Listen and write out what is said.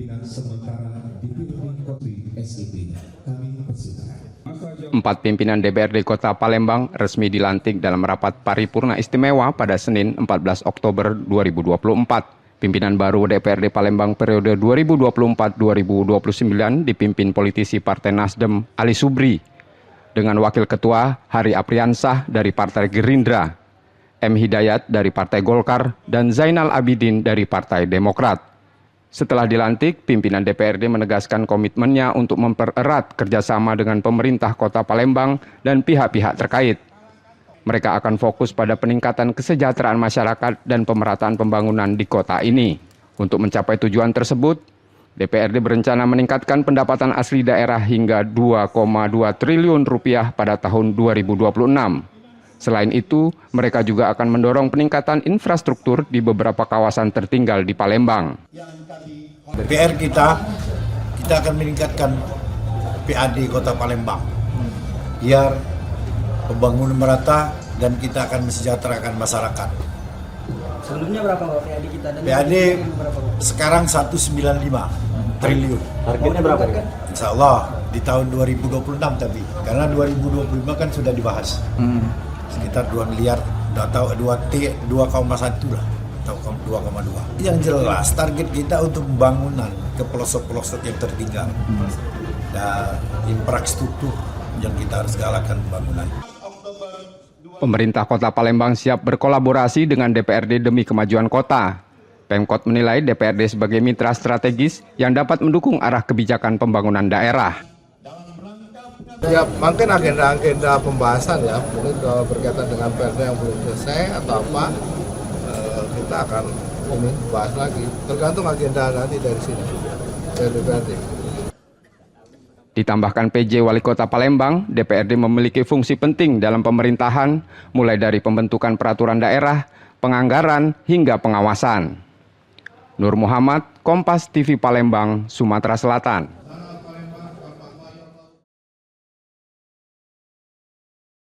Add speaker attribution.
Speaker 1: pimpinan sementara DPRD Kota SIP. Kami persilakan.
Speaker 2: 4 pimpinan DPRD Kota Palembang resmi dilantik dalam rapat paripurna istimewa pada Senin 14 Oktober 2024. Pimpinan baru DPRD Palembang periode 2024-2029 dipimpin politisi Partai Nasdem Ali Subri dengan Wakil Ketua Hari Apriansah dari Partai Gerindra, M. Hidayat dari Partai Golkar, dan Zainal Abidin dari Partai Demokrat. Setelah dilantik, pimpinan DPRD menegaskan komitmennya untuk mempererat kerjasama dengan pemerintah Kota Palembang dan pihak-pihak terkait. Mereka akan fokus pada peningkatan kesejahteraan masyarakat dan pemerataan pembangunan di kota ini. Untuk mencapai tujuan tersebut, DPRD berencana meningkatkan pendapatan asli daerah hingga 2,2 triliun rupiah pada tahun 2026. Selain itu, mereka juga akan mendorong peningkatan infrastruktur di beberapa kawasan tertinggal di Palembang.
Speaker 3: PR kita akan meningkatkan PAD Kota Palembang, biar pembangunan merata dan kita akan mensejahterakan masyarakat.
Speaker 4: Sebelumnya berapa Pak PAD kita? Dan
Speaker 3: PAD sekarang 195 triliun.
Speaker 4: Targetnya berapa?
Speaker 3: Insya Allah di tahun 2026 tapi, karena 2025 kan sudah dibahas. Sekitar 2 miliar, 2,1 lah, atau 2,2. Yang jelas target kita untuk pembangunan ke pelosok-pelosok yang tertinggal dan infrastruktur yang kita harus galakan pembangunan.
Speaker 2: Pemerintah Kota Palembang siap berkolaborasi dengan DPRD demi kemajuan kota. Pemkot menilai DPRD sebagai mitra strategis yang dapat mendukung arah kebijakan pembangunan daerah.
Speaker 5: Ya, mungkin agenda-agenda pembahasan ya, mungkin berkaitan dengan perda yang belum selesai atau apa, kita akan bahas lagi. Tergantung agenda nanti dari sini, dari DPRD.
Speaker 2: Ditambahkan PJ Wali Kota Palembang, DPRD memiliki fungsi penting dalam pemerintahan, mulai dari pembentukan peraturan daerah, penganggaran, hingga pengawasan. Nur Muhammad, Kompas TV Palembang, Sumatera Selatan.